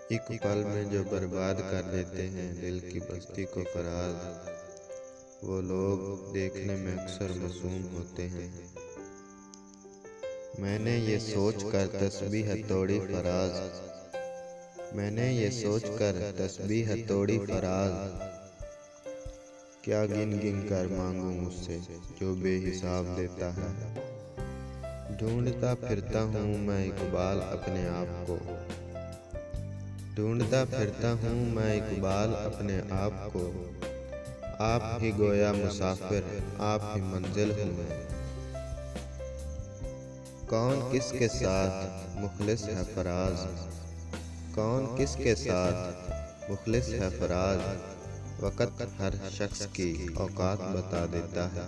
एक पल में जो बर्बाद कर देते हैं दिल की बस्ती को फराज, वो लोग देखने में अक्सर मासूम होते हैं। मैंने ये सोच कर तस्बीह तोड़ी फराज, मैंने ये सोच कर तस्बीह तोड़ी फराज, क्या गिन गिन कर मांगूं उससे जो बेहिसाब देता है। ढूंढता फिरता हूँ मैं इकबाल अपने आप को, ढूंढता फिरता हूँ मैं इकबाल अपने आप को। आप ही गोया मुसाफिर, आप ही मंजिल हूँ मैं। कौन किसके साथ मुखलिस है फराज, कौन किसके साथ मुखलिस है फराज, वक़्त हर शख्स की औकात बता देता है।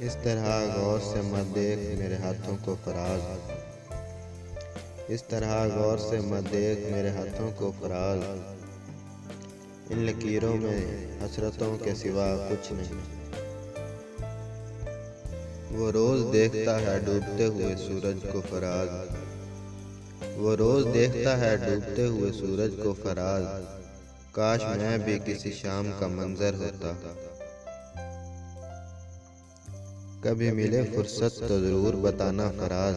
इस तरह गौर से मत देख मेरे हाथों को फराज, इस तरह गौर से मत देख मेरे हाथों को फराज, इन लकीरों में हसरतों के सिवा कुछ नहीं। वो रोज देखता है डूबते हुए सूरज को फराज, वो रोज देखता है डूबते हुए सूरज को फराज, काश मैं भी किसी शाम का मंजर होता। कभी मिले फुर्सत तो जरूर बताना फराज,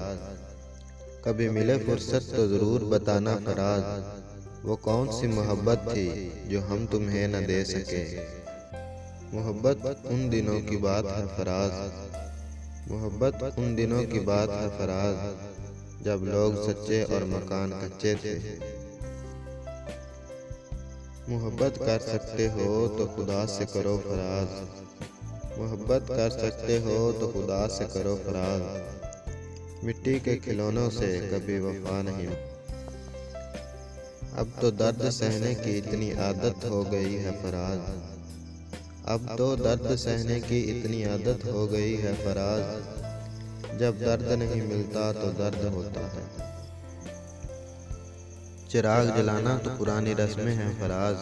कभी मिले फुर्सत तो जरूर बताना फराज, वो कौन सी मोहब्बत थी जो हम तुम्हें न दे सके। मोहब्बत उन दिनों की बात है फराज, मोहब्बत उन दिनों की बात है फराज, जब लोग सच्चे और मकान कच्चे थे। मोहब्बत कर सकते हो तो खुदा से करो फराज, मोहब्बत कर सकते हो तो खुदा से करो फराज, मिट्टी के खिलौनों से कभी वफा नहीं। अब तो दर्द सहने की इतनी आदत हो गई है फराज, अब तो दर्द सहने की इतनी आदत हो गई है फराज, जब दर्द नहीं मिलता तो दर्द होता है। चिराग जलाना तो पुरानी रस्में हैं फराज,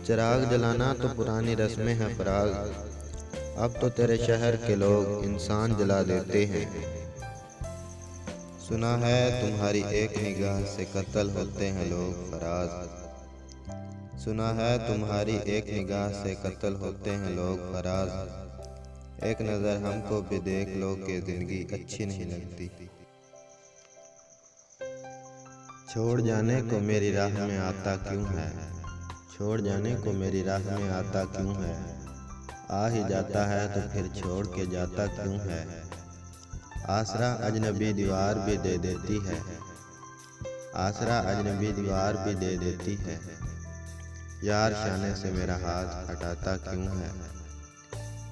चिराग जलाना तो पुरानी रस्में हैं फराज, अब तो तेरे शहर के लोग इंसान जला देते हैं। सुना है तुम्हारी एक निगाह से कत्ल होते हैं लोग फराज, सुना है तुम्हारी एक निगाह से कत्ल होते हैं लोग फराज, एक नज़र हमको भी देख लो कि जिंदगी अच्छी नहीं लगती। छोड़ जाने को मेरी राह में आता क्यों है, छोड़ जाने को मेरी राह में आता क्यों है, आ ही जाता है तो फिर छोड़ के जाता क्यों है। आसरा अजनबी दीवार भी दे देती है, आसरा अजनबी दीवार भी दे देती है, यार शाने से मेरा हाथ हटाता क्यों है।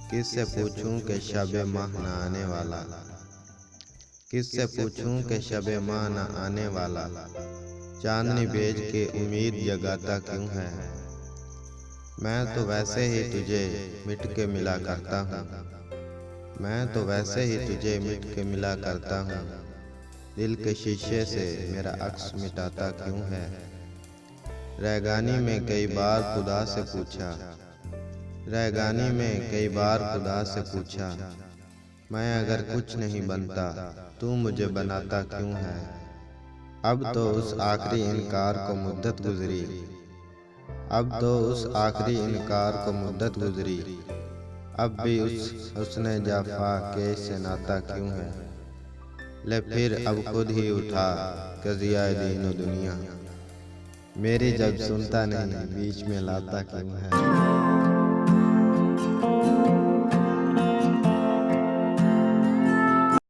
किससे पूछूं कि शबे माह न आने वाला, किससे पूछूं कि शबे माह न आने वाला, चांदनी भेज के उम्मीद जगाता क्यों है। मैं तो वैसे ही तुझे मिट के मिला करता हूँ, मैं तो वैसे ही तुझे मिट के मिला करता हूँ, दिल के शीशे से मेरा अक्स मिटाता क्यों है। रैगानी में कई बार खुदा से पूछा, रैगानी में कई बार खुदा से पूछा, मैं अगर कुछ नहीं बनता तू मुझे बनाता क्यों है। अब तो उस आखिरी इनकार को मुद्दत गुजरी, अब तो उस आखिरी इनकार को मुद्दत गुजरी, अब भी उस हुस्न जाफा के से नाता क्यों है। ले फिर अब खुद ही उठा कज़िया दीन दुनिया, मेरी जब सुनता नहीं बीच में लाता क्यों है।